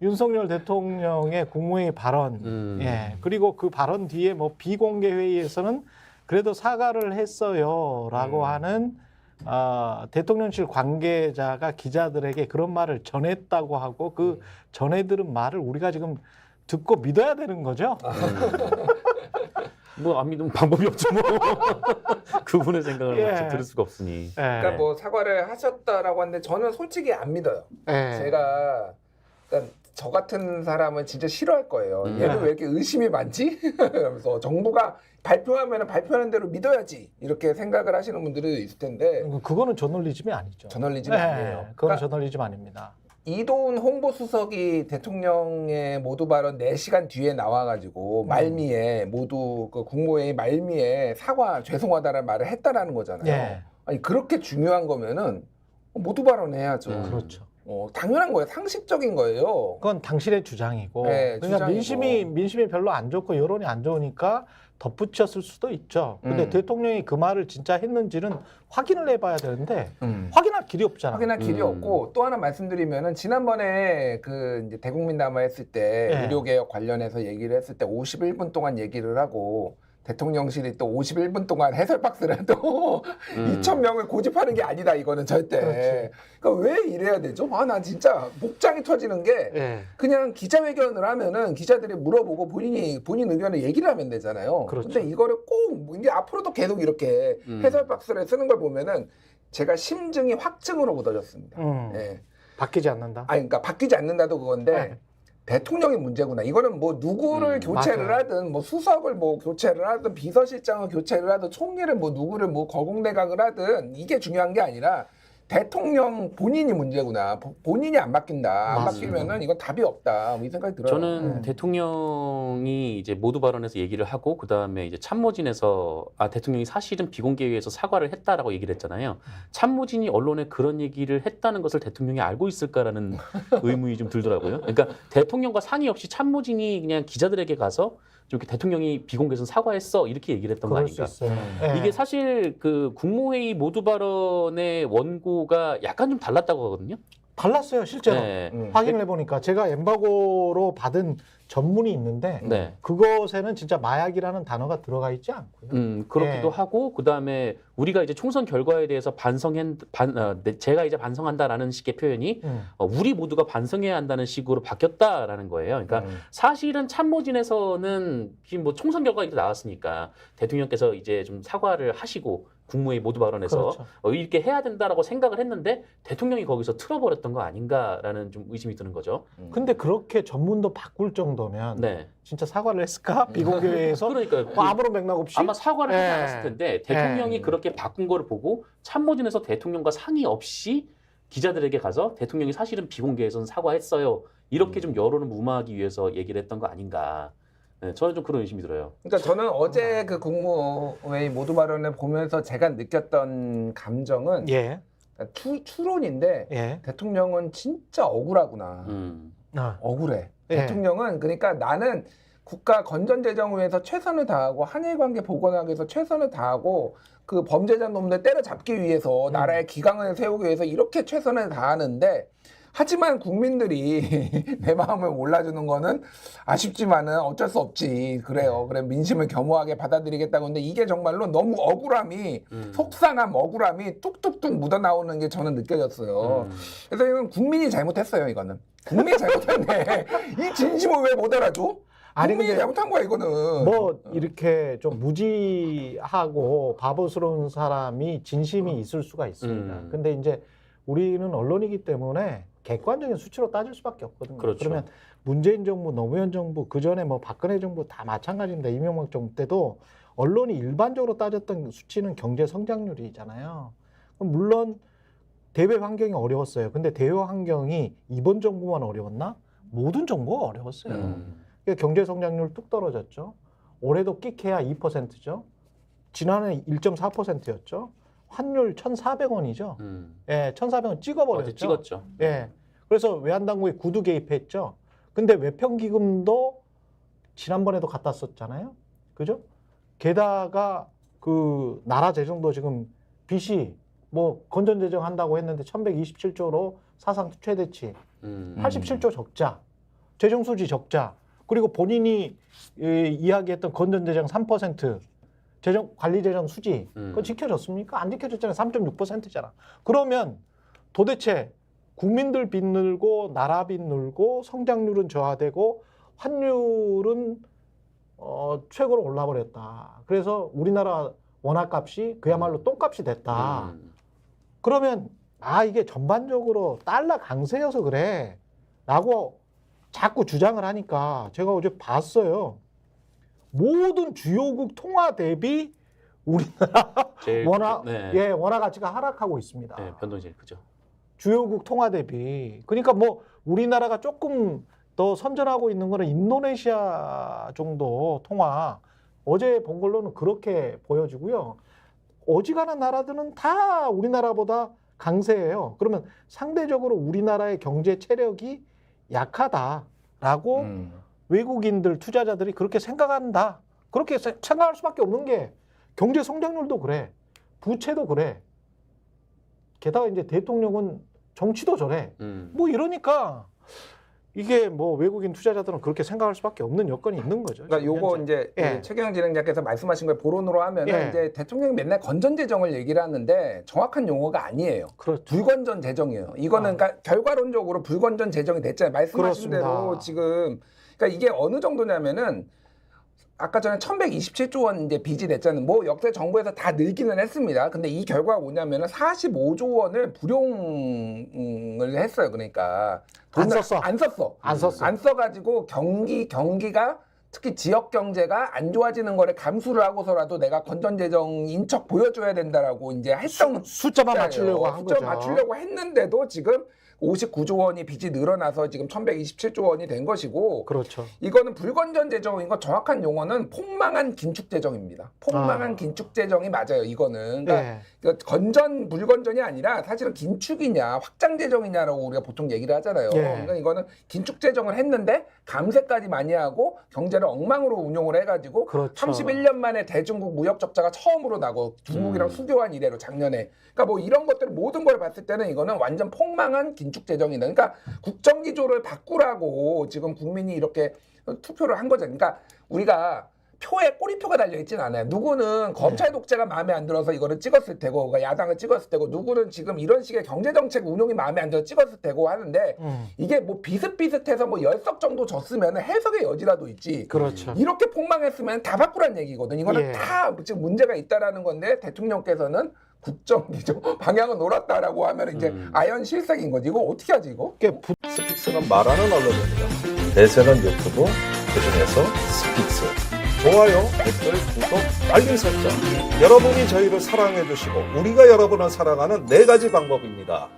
윤석열 대통령의 국무회의 발언, 예, 그리고 그 발언 뒤에 뭐 비공개 회의에서는 그래도 사과를 했어요라고 하는 대통령실 관계자가 기자들에게 그런 말을 전했다고 하고 그 전해들은 말을 우리가 지금 듣고 믿어야 되는 거죠? 뭐 안 믿으면 방법이 없죠 뭐. 그분의 생각을 예. 들을 수가 없으니. 예. 그러니까 뭐 사과를 하셨다라고 하는데 저는 솔직히 안 믿어요. 예. 제가 그러니까 저 같은 사람은 진짜 싫어할 거예요. 얘는 왜 이렇게 의심이 많지? 그래서 정부가 발표하면 발표하는 대로 믿어야지 이렇게 생각을 하시는 분들이 있을 텐데 그거는 저널리즘이 아니죠. 저널리즘이 예, 아니에요. 그건 그러니까 저널리즘 아닙니다. 이도훈 홍보수석이 대통령의 모두 발언 4시간 뒤에 나와가지고 말미에 모두 그 국무회의 말미에 사과 죄송하다는 말을 했다라는 거잖아요. 예. 아니 그렇게 중요한 거면은 모두 발언해야죠. 그렇죠. 당연한 거예요. 상식적인 거예요. 그건 당신의 주장이고. 네, 그러니까 주장이고. 민심이 별로 안 좋고 여론이 안 좋으니까 덧붙였을 수도 있죠. 근데 대통령이 그 말을 진짜 했는지는 확인을 해봐야 되는데 확인할 길이 없잖아. 확인할 길이 없고 또 하나 말씀드리면은 지난번에 그 이제 대국민 담화 했을 때 네. 의료개혁 관련해서 얘기를 했을 때 51분 동안 얘기를 하고 대통령실이 또 51분 동안 해설 박스를 또 2,000명을 고집하는 게 아니다 이거는 절대. 그렇지. 그러니까 왜 이래야 되죠? 나 진짜 목장이 터지는 게 예. 그냥 기자회견을 하면은 기자들이 물어보고 본인 의견을 얘기를 하면 되잖아요. 그렇죠. 근데 이거를 꼭 이게 앞으로도 계속 이렇게 해설 박스를 쓰는 걸 보면은 제가 심증이 확증으로 묻어졌습니다. 예. 바뀌지 않는다. 그러니까 바뀌지 않는다도 그건데 네. 대통령이 문제구나. 이거는 뭐 누구를 교체를 맞아요. 하든 뭐 수석을 뭐 교체를 하든 비서실장을 교체를 하든 총리를 뭐 누구를 뭐 거국내각을 하든 이게 중요한 게 아니라 대통령 본인이 문제구나. 본인이 안 바뀐다. 안 맞습니다. 바뀌면은 이건 답이 없다. 뭐 이 생각이 들어요. 저는 대통령이 이제 모두 발언에서 얘기를 하고 그 다음에 이제 참모진에서 대통령이 사실은 비공개회에서 사과를 했다라고 얘기를 했잖아요. 참모진이 언론에 그런 얘기를 했다는 것을 대통령이 알고 있을까라는 의문이 좀 들더라고요. 그러니까 대통령과 상의 없이 참모진이 그냥 기자들에게 가서 좀 이렇게 대통령이 비공개에서 사과했어 이렇게 얘기를 했던 거 그럴 수 아닌가? 있어요. 예. 이게 사실 그 국무회의 모두 발언의 원고가 약간 좀 달랐다고 하거든요. 달랐어요, 실제로. 네. 확인을 해보니까 제가 엠바고로 받은 전문이 있는데 네. 그것에는 진짜 마약이라는 단어가 들어가 있지 않고요. 그렇기도 예. 하고 그다음에 우리가 이제 총선 결과에 대해서 제가 이제 반성한다라는 식의 표현이 우리 모두가 반성해야 한다는 식으로 바뀌었다라는 거예요. 그러니까 사실은 참모진에서는 지금 뭐 총선 결과가 이렇게 나왔으니까 대통령께서 이제 좀 사과를 하시고 국무회의 모두 발언에서 그렇죠. 이렇게 해야 된다라고 생각을 했는데 대통령이 거기서 틀어버렸던 거 아닌가라는 좀 의심이 드는 거죠. 근데 그렇게 전문도 바꿀 정도면 네. 진짜 사과를 했을까? 비공개회에서 그러니까요. 뭐 아무런 맥락 없이 아마 사과를 하지 예. 않았을 텐데 대통령이 그렇게 바꾼 거를 보고 참모진에서 대통령과 상의 없이 기자들에게 가서 대통령이 사실은 비공개에서는 사과했어요. 이렇게 좀 여론을 무마하기 위해서 얘기를 했던 거 아닌가. 네, 저는 좀 그런 의심이 들어요. 그러니까 저는 어제 그 국무회의 모두 발언을 보면서 제가 느꼈던 감정은 예. 추론인데 예. 대통령은 진짜 억울하구나. 억울해. 예. 대통령은 그러니까 나는 국가 건전재정을 위해서 최선을 다하고 한일 관계 복원하기 위해서 최선을 다하고 그 범죄자 놈들 때려잡기 위해서 나라의 기강을 세우기 위해서 이렇게 최선을 다하는데 하지만 국민들이 내 마음을 몰라주는 거는 아쉽지만은 어쩔 수 없지. 그래요. 그래 민심을 겸허하게 받아들이겠다고 했는데 이게 정말로 너무 억울함이 속상함, 억울함이 뚝뚝뚝 묻어나오는 게 저는 느껴졌어요. 그래서 이건 국민이 잘못했어요. 이거는. 국민이 잘못했네. 이 진심을 왜 못 알아줘? 아니, 국민이 근데 잘못한 거야 이거는. 뭐 이렇게 좀 무지하고 바보스러운 사람이 진심이 있을 수가 있습니다. 근데 이제 우리는 언론이기 때문에 객관적인 수치로 따질 수밖에 없거든요. 그렇죠. 그러면 문재인 정부, 노무현 정부, 그 전에 뭐 박근혜 정부 다 마찬가지입니다. 이명박 정부 때도 언론이 일반적으로 따졌던 수치는 경제 성장률이잖아요. 물론 대외 환경이 어려웠어요. 근데 대외 환경이 이번 정부만 어려웠나? 모든 정부가 어려웠어요. 그러니까 경제 성장률 뚝 떨어졌죠. 올해도 끽해야 2%죠. 지난해 1.4%였죠. 환율 1,400원이죠. 예, 1,400원 찍어버렸죠. 어제 찍었죠. 예. 그래서 외환당국이 구두 개입했죠. 근데 외평기금도 지난번에도 갖다 썼잖아요. 그죠? 게다가 그 나라 재정도 지금 빚이 뭐 건전재정 한다고 했는데 1127조로 사상 최대치, 87조 적자. 재정 수지 적자. 그리고 본인이 이야기했던 건전재정 3% 재정 관리 재정 수지 그거 지켜졌습니까? 안 지켜졌잖아요. 3.6%잖아. 그러면 도대체 국민들 빚 늘고 나라 빚 늘고 성장률은 저하되고 환율은 최고로 올라버렸다. 그래서 우리나라 원화값이 그야말로 똥값이 됐다. 그러면 이게 전반적으로 달러 강세여서 그래 라고 자꾸 주장을 하니까 제가 어제 봤어요. 모든 주요국 통화 대비 우리나라 제일 원화 네. 원화 가치가 하락하고 있습니다. 네, 변동이 제일 크죠. 주요국 통화 대비. 그러니까 뭐 우리나라가 조금 더 선전하고 있는 거는 인도네시아 정도 통화. 어제 본 걸로는 그렇게 보여지고요. 어지간한 나라들은 다 우리나라보다 강세예요. 그러면 상대적으로 우리나라의 경제 체력이 약하다라고 외국인들 투자자들이 그렇게 생각한다. 그렇게 생각할 수밖에 없는 게 경제 성장률도 그래. 부채도 그래. 게다가 이제 대통령은 정치도 저래. 뭐 이러니까 이게 뭐 외국인 투자자들은 그렇게 생각할 수밖에 없는 여건이 있는 거죠. 그러니까 요거 현재. 이제 최경영 진행자께서 말씀하신 걸 보론으로 하면은 예. 이제 대통령이 맨날 건전재정을 얘기를 하는데 정확한 용어가 아니에요. 그렇죠. 불건전 재정이에요. 이거는 그러니까 결과론적으로 불건전 재정이 됐잖아요. 말씀하신 그렇습니다. 대로 지금 그러니까 이게 어느 정도냐면은 아까 전에 1127조 원 이제 빚이 냈잖아요. 뭐 역대 정부에서 다 늘기는 했습니다. 근데 이 결과가 뭐냐면은 45조 원을 불용을 했어요. 그러니까 안 돈을 썼어. 안 썼어. 안 썼어. 안 써가지고 경기가 특히 지역 경제가 안 좋아지는 거를 감수를 하고서라도 내가 건전재정인 척 보여줘야 된다라고 이제 했던 숫자만 맞추려고 한 거죠. 숫자 맞추려고 했는데도 지금 59조 원이 빚이 늘어나서 지금 1127조 원이 된 것이고 그렇죠. 이거는 불건전 재정인 거 정확한 용어는 폭망한 긴축 재정입니다. 폭망한 긴축 재정이 맞아요. 이거는 그러니까 예. 건전 불건전이 아니라 사실은 긴축이냐 확장 재정이냐라고 우리가 보통 얘기를 하잖아요. 예. 그러니까 이거는 긴축 재정을 했는데 감세까지 많이 하고 경제를 엉망으로 운용을 해가지고 그렇죠. 31년 만에 대중국 무역 적자가 처음으로 나고 중국이랑 수교한 이래로 작년에 그러니까 뭐 이런 것들 모든 걸 봤을 때는 이거는 완전 폭망한 긴축 재정이다. 그러니까 국정 기조를 바꾸라고 지금 국민이 이렇게 투표를 한 거죠. 그러니까 우리가 표에 꼬리표가 달려 있진 않아요. 누구는 검찰 독재가 마음에 안 들어서 이거를 찍었을 테고, 그러니까 야당을 찍었을 테고, 누구는 지금 이런 식의 경제 정책 운용이 마음에 안 들어서 찍었을 테고 하는데 이게 뭐 비슷비슷해서 뭐 10석 정도 졌으면 해석의 여지라도 있지. 그렇죠. 이렇게 폭망했으면 다 바꾸란 얘기거든. 이거는 예. 다 지금 문제가 있다라는 건데 대통령께서는 국정 기조 방향은 옳았다라고 하면 이제 아연 실색인 거지. 이거 어떻게 하지 이거? 스픽스는 말하는 언론입니다. 대세는 유튜브, 그중에서 스픽스. 좋아요, 댓글, 구독, 알림 설정. 여러분이 저희를 사랑해 주시고 우리가 여러분을 사랑하는 4가지 방법입니다.